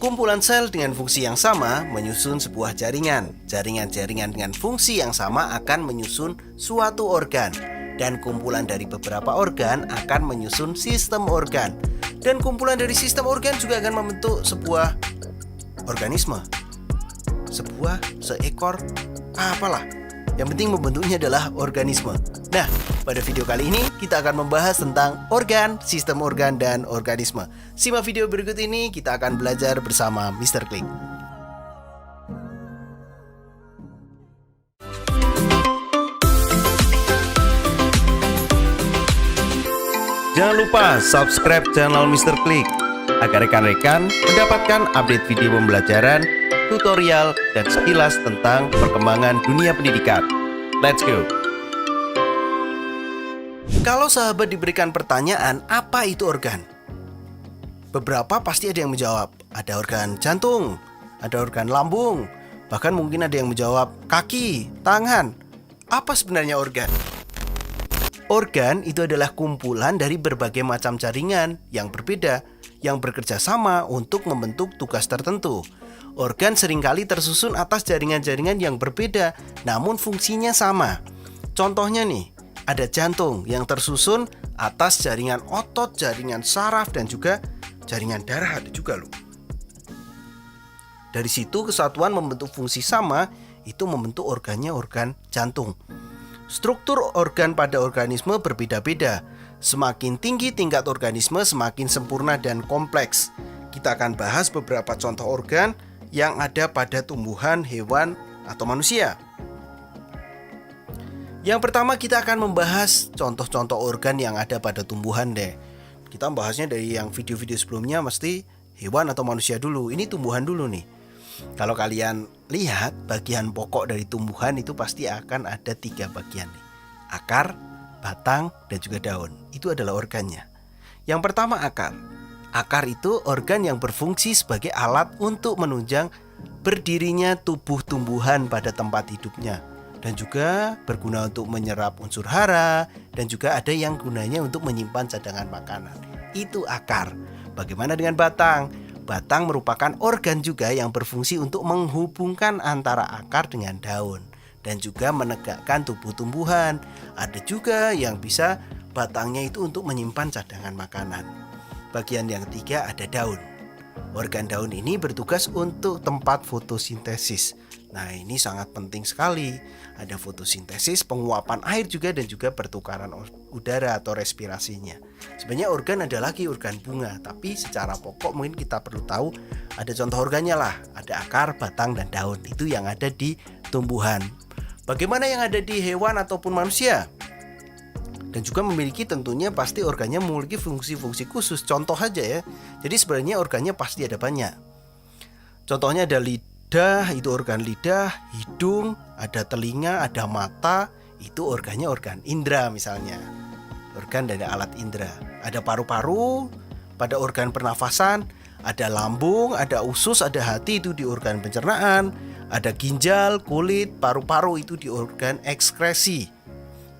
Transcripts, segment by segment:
Kumpulan sel dengan fungsi yang sama menyusun sebuah jaringan. Jaringan-jaringan dengan fungsi yang sama akan menyusun suatu organ. Dan kumpulan dari beberapa organ akan menyusun sistem organ. Dan kumpulan dari sistem organ juga akan membentuk sebuah organisme. Seekor, apalah. Yang penting membentuknya adalah organisme. Nah, pada video kali ini kita akan membahas tentang organ, sistem organ, dan organisme. Simak video berikut ini, kita akan belajar bersama Mr. Klik. Jangan lupa subscribe channel Mr. Klik agar rekan-rekan mendapatkan update video pembelajaran, tutorial, dan sekilas tentang perkembangan dunia pendidikan. Let's go! Kalau sahabat diberikan pertanyaan, apa itu organ? Beberapa pasti ada yang menjawab, ada organ jantung, ada organ lambung, bahkan mungkin ada yang menjawab kaki, tangan. Apa sebenarnya organ? Organ itu adalah kumpulan dari berbagai macam jaringan yang berbeda, yang bekerja sama untuk membentuk tugas tertentu. Organ seringkali tersusun atas jaringan-jaringan yang berbeda, namun fungsinya sama. Contohnya nih, ada jantung yang tersusun atas jaringan otot, jaringan saraf, dan juga jaringan darah ada juga loh. Dari situ kesatuan membentuk fungsi sama, itu membentuk organnya organ jantung. Struktur organ pada organisme berbeda-beda. Semakin tinggi tingkat organisme, semakin sempurna dan kompleks. Kita akan bahas beberapa contoh organ yang ada pada tumbuhan, hewan, atau manusia. Yang pertama kita akan membahas contoh-contoh organ yang ada pada tumbuhan deh. Kita membahasnya dari yang video-video sebelumnya mesti hewan atau manusia dulu. Ini tumbuhan dulu nih. Kalau kalian lihat bagian pokok dari tumbuhan itu pasti akan ada 3 bagian nih. Akar, batang, dan juga daun. Itu adalah organnya. Yang pertama akar. Akar itu organ yang berfungsi sebagai alat untuk menunjang berdirinya tubuh tumbuhan pada tempat hidupnya. Dan juga berguna untuk menyerap unsur hara. Dan juga ada yang gunanya untuk menyimpan cadangan makanan. Itu akar. Bagaimana dengan batang? Batang merupakan organ juga yang berfungsi untuk menghubungkan antara akar dengan daun dan juga menegakkan tubuh tumbuhan. Ada juga yang bisa batangnya itu untuk menyimpan cadangan makanan. Bagian yang ketiga ada daun. Organ daun ini bertugas untuk tempat fotosintesis. Nah, ini sangat penting sekali. Ada fotosintesis, penguapan air juga, dan juga pertukaran udara atau respirasinya. Sebenarnya organ ada lagi organ bunga, tapi secara pokok mungkin kita perlu tahu ada contoh organnya lah. Ada akar, batang, dan daun. Itu yang ada di tumbuhan. Bagaimana yang ada di hewan ataupun manusia? Dan juga memiliki tentunya pasti organnya memiliki fungsi-fungsi khusus. Contoh aja ya. Jadi sebenarnya organnya pasti ada banyak. Contohnya ada lidah, itu organ lidah, hidung, ada telinga, ada mata, itu organnya organ indera misalnya. Organ dari alat indera. Ada paru-paru pada organ pernafasan, ada lambung, ada usus, ada hati itu di organ pencernaan, ada ginjal, kulit, paru-paru itu di organ ekskresi.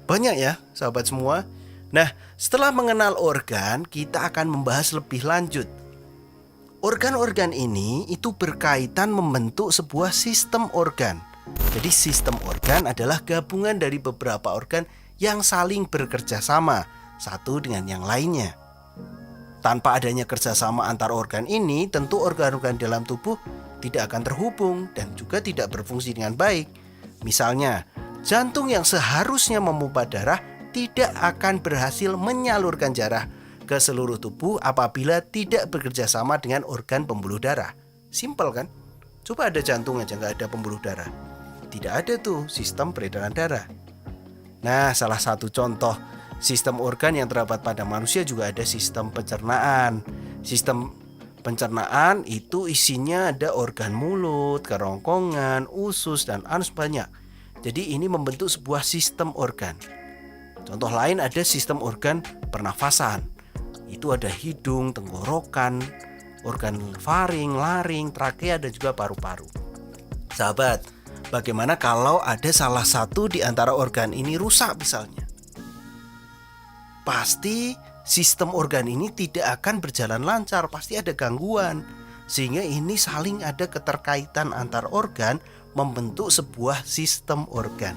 Banyak ya sahabat semua. Nah, setelah mengenal organ, kita akan membahas lebih lanjut. Organ-organ ini itu berkaitan membentuk sebuah sistem organ. Jadi sistem organ adalah gabungan dari beberapa organ yang saling bekerja sama satu dengan yang lainnya. Tanpa adanya kerjasama antar organ ini, tentu organ-organ dalam tubuh tidak akan terhubung dan juga tidak berfungsi dengan baik. Misalnya, jantung yang seharusnya memompa darah tidak akan berhasil menyalurkan darah ke seluruh tubuh apabila tidak bekerja sama dengan organ pembuluh darah. Simpel kan? Coba ada jantung aja nggak ada pembuluh darah. Tidak ada tuh sistem peredaran darah. Nah, salah satu contoh sistem organ yang terdapat pada manusia juga ada sistem pencernaan. Sistem pencernaan itu isinya ada organ mulut, kerongkongan, usus, dan anus banyak. Jadi ini membentuk sebuah sistem organ. Contoh lain ada sistem organ pernafasan. Itu ada hidung, tenggorokan, organ faring, laring, trakea, dan juga paru-paru. Sahabat, bagaimana kalau ada salah satu di antara organ ini rusak misalnya? Pasti sistem organ ini tidak akan berjalan lancar, pasti ada gangguan. Sehingga ini saling ada keterkaitan antar organ membentuk sebuah sistem organ.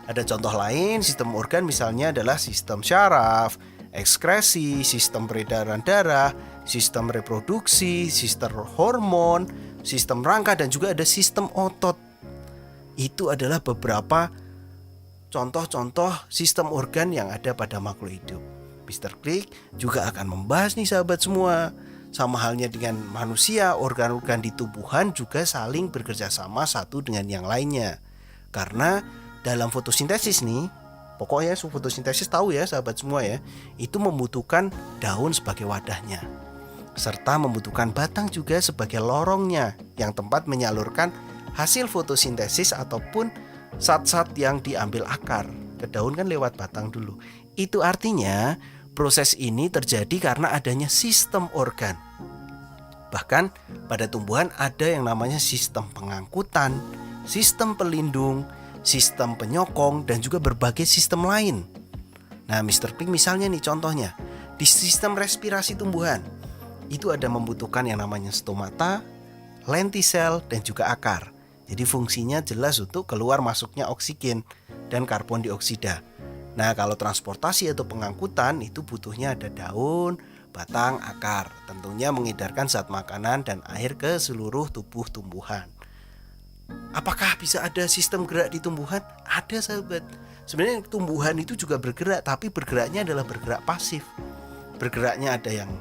Ada contoh lain, sistem organ misalnya adalah sistem syaraf, ekskresi, sistem peredaran darah, sistem reproduksi, sistem hormon, sistem rangka, dan juga ada sistem otot. Itu adalah beberapa contoh-contoh sistem organ yang ada pada makhluk hidup. Mr. Klik juga akan membahas nih sahabat semua. Sama halnya dengan manusia, organ-organ di tubuhan juga saling bekerja sama satu dengan yang lainnya. Karena dalam fotosintesis nih, pokoknya fotosintesis tahu ya sahabat semua ya, itu membutuhkan daun sebagai wadahnya, serta membutuhkan batang juga sebagai lorongnya yang tempat menyalurkan hasil fotosintesis ataupun zat-zat yang diambil akar. Ke daun kan lewat batang dulu. Itu artinya proses ini terjadi karena adanya sistem organ. Bahkan pada tumbuhan ada yang namanya sistem pengangkutan, sistem pelindung, sistem penyokong, dan juga berbagai sistem lain. Nah, Mr. Klik misalnya nih contohnya, di sistem respirasi tumbuhan itu ada membutuhkan yang namanya stomata, lentisel, dan juga akar. Jadi fungsinya jelas untuk keluar masuknya oksigen dan karbon dioksida. Nah, kalau transportasi atau pengangkutan itu butuhnya ada daun, batang, akar. Tentunya mengedarkan zat makanan dan air ke seluruh tubuh tumbuhan. Apakah bisa ada sistem gerak di tumbuhan? Ada sahabat. Sebenarnya tumbuhan itu juga bergerak, tapi bergeraknya adalah bergerak pasif. Bergeraknya ada yang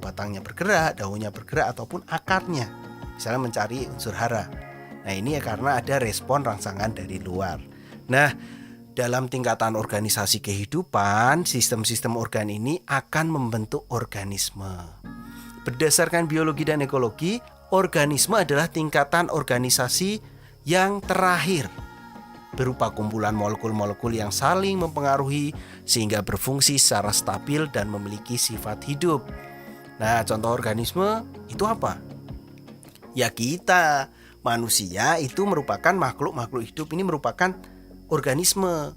batangnya bergerak, daunnya bergerak, ataupun akarnya. Misalnya mencari unsur hara. Nah, ini ya karena ada respon rangsangan dari luar. Nah, dalam tingkatan organisasi kehidupan, sistem-sistem organ ini akan membentuk organisme. Berdasarkan biologi dan ekologi, organisme adalah tingkatan organisasi yang terakhir, berupa kumpulan molekul-molekul yang saling mempengaruhi sehingga berfungsi secara stabil dan memiliki sifat hidup. Nah, contoh organisme itu apa? Ya kita, manusia itu merupakan makhluk-makhluk hidup, ini merupakan organisme.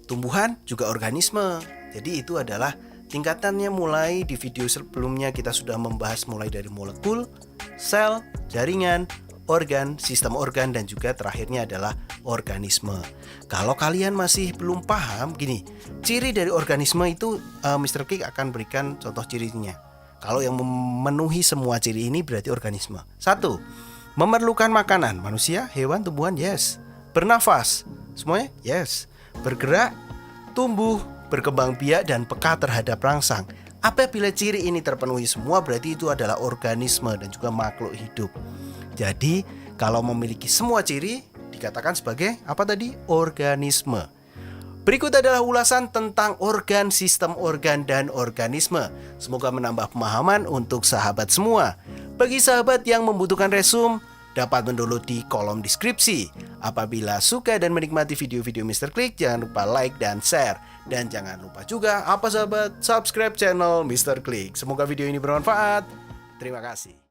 Tumbuhan juga organisme. Jadi itu adalah tingkatannya. Mulai di video sebelumnya kita sudah membahas mulai dari molekul, sel, jaringan, organ, sistem organ, dan juga terakhirnya adalah organisme. Kalau kalian masih belum paham, gini, ciri dari organisme itu Mr. Klik akan berikan contoh cirinya. Kalau yang memenuhi semua ciri ini berarti organisme. 1. Memerlukan makanan. Manusia, hewan, tumbuhan, yes. Bernafas, semuanya, yes. Bergerak, tumbuh, berkembang biak, dan peka terhadap rangsang. Apabila ciri ini terpenuhi semua, berarti itu adalah organisme dan juga makhluk hidup. Jadi, kalau memiliki semua ciri, dikatakan sebagai apa tadi? Organisme. Berikut adalah ulasan tentang organ, sistem organ, dan organisme. Semoga menambah pemahaman untuk sahabat semua. Bagi sahabat yang membutuhkan resume, dapat mendownload di kolom deskripsi. Apabila suka dan menikmati video-video Mr. Klik, jangan lupa like dan share. Dan jangan lupa juga, apa sahabat, subscribe channel Mr. Klik. Semoga video ini bermanfaat. Terima kasih.